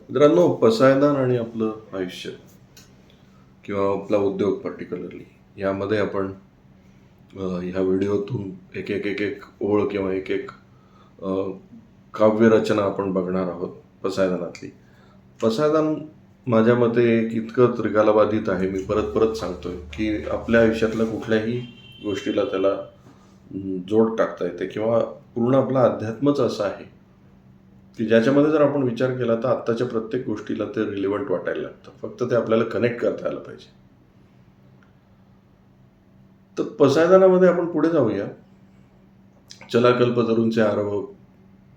मित्रांनो, पसायदान आणि आपलं आयुष्य किंवा आपला उद्योग पर्टिक्युलरली यामध्ये आपण ह्या व्हिडिओतून एक एक एक एक ओळ किंवा एक एक अ, काव्यरचना आपण बघणार आहोत पसायदानातली. पसायदान माझ्या मते एक इतकं त्रिकालबाधित आहे, मी परत परत सांगतोय, की आपल्या आयुष्यातल्या कुठल्याही गोष्टीला त्याला जोड टाकता येते किंवा पूर्ण आपला अध्यात्मच असं आहे, की ज्याच्यामध्ये जर आपण विचार केला तर आत्ताच्या प्रत्येक गोष्टीला ते रिलेव्हंट वाटायला लागतं. फक्त ते आपल्याला कनेक्ट करता आलं पाहिजे. तर पसायदानामध्ये आपण पुढे जाऊया. चला कल्पतरूंचे आरव,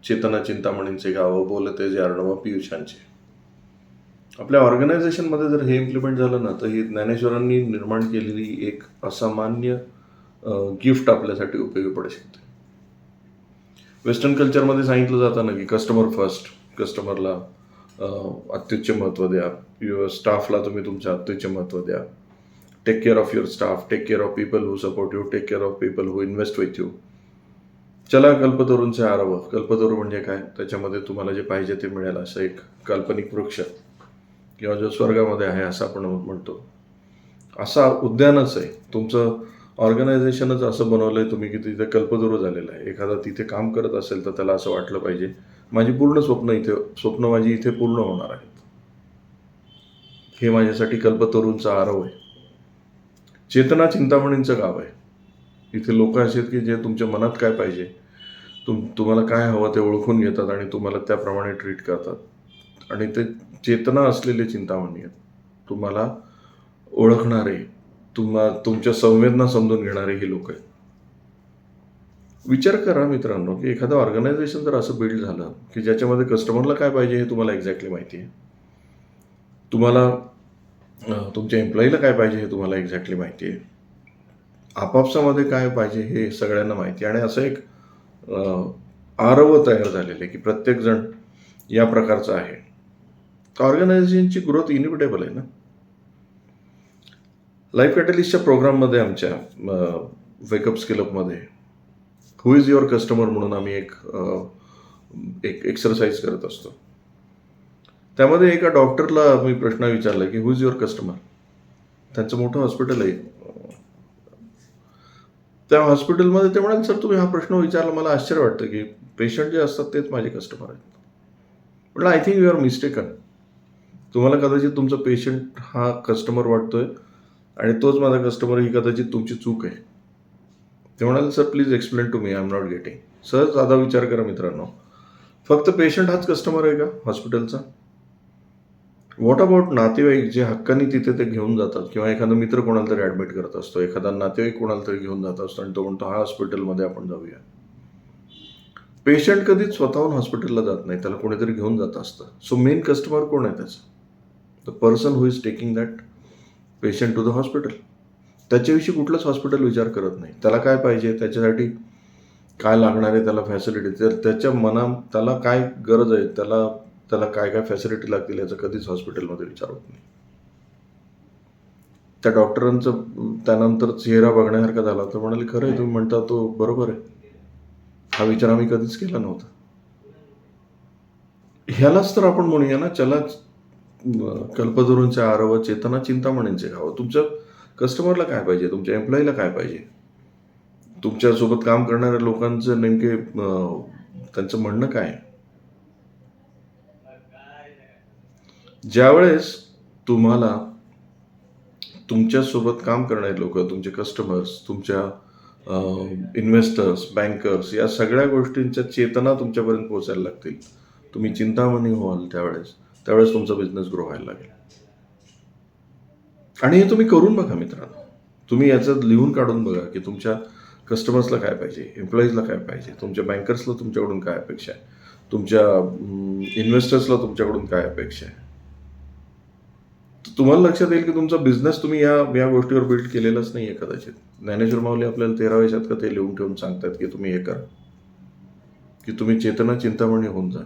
चेतना चिंतामणींचे गावं, बोलते जे अर्णव पियुषांचे. आपल्या ऑर्गनायझेशनमध्ये जर हे इम्प्लिमेंट झालं ना, तर ही ज्ञानेश्वरांनी निर्माण केलेली एक असामान्य गिफ्ट आपल्यासाठी उपयोगी पडू शकते. वेस्टर्न कल्चरमध्ये सांगितलं जातं ना, की कस्टमर फर्स्ट, कस्टमरला अत्युच्च महत्त्व द्या, स्टाफला तुम्ही तुमच्या अत्युच्च महत्त्व द्या, take care of your staff, take care of people who support you, take care of people who invest with you. चला कल्पतरूंचे आरव. कल्पतरू म्हणजे काय? त्याच्यामध्ये तुम्हाला जे पाहिजे ते मिळेल असं एक काल्पनिक वृक्ष किंवा जो स्वर्गामध्ये आहे असं आपण म्हणतो, असा उद्यानच आहे तुमचं. ऑर्गनायझेशनच असं बनवलंय तुम्ही की तिथे कल्पतरू झालेलं आहे. एखादा तिथे काम करत असेल तर त्याला असं वाटलं पाहिजे, माझी पूर्ण स्वप्न माझी इथे पूर्ण होणार आहेत. हे माझ्यासाठी कल्पतरूंचा आरव आहे. चेतना चिंतामणींचं गाव आहे. इथे लोक असे आहेत की जे तुमच्या मनात काय पाहिजे, तुम्हाला काय हवं ते ओळखून घेतात आणि तुम्हाला त्याप्रमाणे ट्रीट करतात. आणि ते चेतना असलेले चिंतामणी आहेत, तुम्हाला ओळखणारे, तुमच्या संवेदना समजून घेणारे हे लोक आहेत. विचार करा मित्रांनो, की एखादं ऑर्गनायझेशन जर असं बिल्ड झालं की ज्याच्यामध्ये कस्टमरला काय पाहिजे हे तुम्हाला एक्झॅक्टली माहिती आहे, तुम्हाला तुमच्या एम्प्लॉईला काय पाहिजे हे तुम्हाला एक्झॅक्टली माहिती आहे, आपापसामध्ये काय पाहिजे हे सगळ्यांना माहिती आहे, आणि असं एक आरव तयार झालेलं आहे की प्रत्येकजण या प्रकारचा आहे, तर ऑर्गनायझेशनची ग्रोथ इनिव्हिटेबल आहे ना. लाईफ कॅटलिस्टच्या प्रोग्राममध्ये आमच्या वेकअप स्किलअपमध्ये हु इज युअर कस्टमर म्हणून आम्ही एक एक्सरसाइज करत असतो. त्यामध्ये एका डॉक्टरला मी प्रश्न विचारला की हु इज युअर कस्टमर. त्यांचं मोठं हॉस्पिटल आहे. त्या हॉस्पिटलमध्ये ते म्हणाले, सर तुम्ही हा प्रश्न विचारला, मला आश्चर्य वाटतं की पेशंट जे असतात तेच माझे कस्टमर आहेत. म्हटलं I think you are mistaken. तुम्हाला कदाचित तुमचा पेशंट हा कस्टमर वाटतोय आणि तोच माझा कस्टमर ही कदाचित तुमची चूक आहे. ते म्हणाले, sir please explain to me, I am not getting. Sir साधा विचार करा मित्रांनो, फक्त पेशंट हाच कस्टमर आहे का हॉस्पिटलचा? व्हॉट अबाउट नातेवाईक जे हक्कानी तिथे ते घेऊन जातात, किंवा एखादा मित्र कोणाला तरी ॲडमिट करत असतो, एखादा नातेवाईक कोणाला तरी घेऊन जात असतो आणि तो म्हणतो हा हॉस्पिटलमध्ये आपण जाऊया. पेशंट कधीच स्वतःहून हॉस्पिटलला जात नाही, त्याला कोणीतरी घेऊन जात असतं. सो मेन कस्टमर कोण आहे त्याचं? The person who is taking that patient to the hospital. त्याच्याविषयी कुठलंच हॉस्पिटल विचार करत नाही. त्याला काय पाहिजे, त्याच्यासाठी काय लागणार आहे, त्याला फॅसिलिटी, त्याच्या त्याला काय गरज आहे, त्याला काय काय फॅसिलिटी लागतील याचा कधीच हॉस्पिटलमध्ये विचार होत नाही. त्या डॉक्टरांचं त्यानंतर चेहरा बघण्यासारखा झाला, तर म्हणाले खरं आहे तुम्ही म्हणता तो बरोबर आहे, हा विचार आम्ही कधीच केला नव्हता. ह्यालाच तर आपण म्हणूया ना, चला कल्पतरूंचे आरव, चेतना चिंतामणींचे गाव. तुमच्या कस्टमरला काय पाहिजे, तुमच्या एम्प्लॉईला काय पाहिजे, तुमच्यासोबत काम करणाऱ्या लोकांचं नेमके त्यांचं म्हणणं काय. ज्यावेळेस तुम्हाला तुमच्यासोबत काम करणारे लोक, तुमचे कस्टमर्स, तुमच्या इन्व्हेस्टर्स, बँकर्स, या सगळ्या गोष्टींच्या चेतना तुमच्यापर्यंत पोहोचायला लागतील, तुम्ही चिंतामणी व्हाल, त्यावेळेस तुमचा बिझनेस ग्रो व्हायला लागेल. आणि हे तुम्ही करून बघा मित्रांनो. तुम्ही याचं लिहून काढून बघा की तुमच्या कस्टमर्सला काय पाहिजे, एम्प्लॉईजला काय पाहिजे, तुमच्या बँकर्सला तुमच्याकडून काय अपेक्षा आहे, तुमच्या इन्व्हेस्टर्सला तुमच्याकडून काय अपेक्षा आहे. तुम्हाला लक्षात येईल की तुमचा बिझनेस तुम्ही या गोष्टीवर बिल्ड केलेलाच नाही आहे कदाचित. ज्ञानेश्वर माऊली आपल्याला 13व्या शतकात ते लिहून ठेवून सांगतात की तुम्ही हे करा, की तुम्ही चेतना चिंतामणी होऊन जा.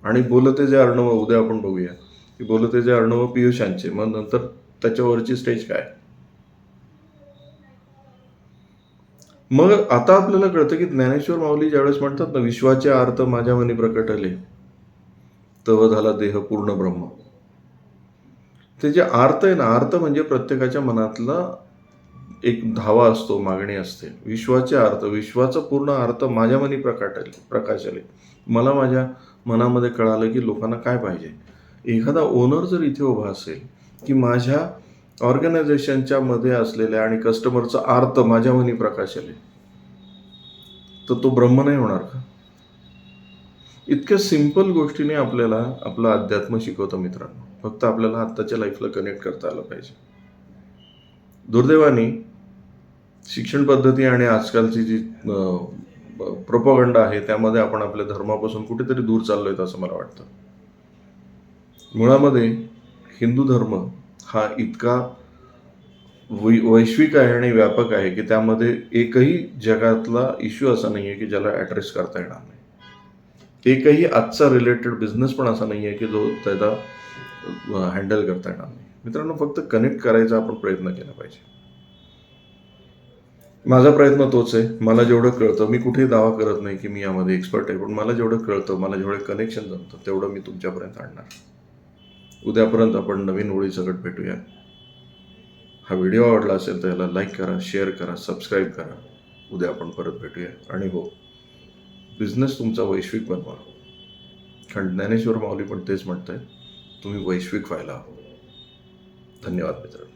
आणि बोलते जे अर्णव, उद्या आपण बघूया की बोलते जे अर्णव पियुषांचे, मग नंतर त्याच्यावरची स्टेज काय. मग आता आपल्याला कळतं की ज्ञानेश्वर माऊली ज्यावेळेस म्हणतात ना, विश्वाचे अर्थ माझ्या मनी प्रकटले, तव झाला देह पूर्ण ब्रह्म. ते जे आर्त आहे ना, आर्त म्हणजे प्रत्येकाच्या मनातला एक धावा असतो, मागणी असते. विश्वाचे अर्थ, विश्वाचा पूर्ण अर्थ माझ्या मनी प्रकाश आले. मला माझ्या मनामध्ये कळालं की लोकांना काय पाहिजे. एखादा ओनर जर इथे उभा असेल की माझ्या ऑर्गनायझेशनच्या मध्ये असलेल्या आणि कस्टमरचा अर्थ माझ्या मनी प्रकाश आले, तर तो ब्रह्म नाही होणार का? इतक्या सिंपल गोष्टीने आपल्याला आपलं अध्यात्म शिकवतं मित्रांनो. फक्त आपल्याला आत्ताच्या लाईफला कनेक्ट करता आलं पाहिजे. दुर्दैवाने शिक्षण पद्धती आणि आजकालची जी प्रोपगंडा आहे त्यामध्ये आपण आपल्या धर्मापासून कुठेतरी दूर चाललोय असं मला वाटतं. मुळामध्ये हिंदू धर्म हा इतका वैश्विक आहे आणि व्यापक आहे की त्यामध्ये एकही जगातला इश्यू असा नाही आहे की ज्याला ॲड्रेस करता येणार नाही. एकही आजचा रिलेटेड बिझनेस पण असा नाही आहे की जो त्याला हँडल करता येणार नाही. मित्रांनो, फक्त कनेक्ट करायचा आपण प्रयत्न केला पाहिजे. माझा प्रयत्न तोच आहे. मला जेवढं कळतं, मी कुठेही दावा करत नाही की मी यामध्ये एक्सपर्ट आहे, पण मला जेवढं कळतं, मला जेवढे कनेक्शन जमतं तेवढं मी तुमच्यापर्यंत आणणार. उद्यापर्यंत आपण नवीन ओळीसकट भेटूया. हा व्हिडिओ आवडला असेल तर याला लाईक करा, शेअर करा, सबस्क्राईब करा. उद्या आपण परत भेटूया. आणि हो, बिझनेस तुमचा वैश्विक बनवा. कारण ज्ञानेश्वर माऊली पण तेच म्हणत आहेत, तुम्ही वैश्विक व्हायला हवं. धन्यवाद मित्रांनो.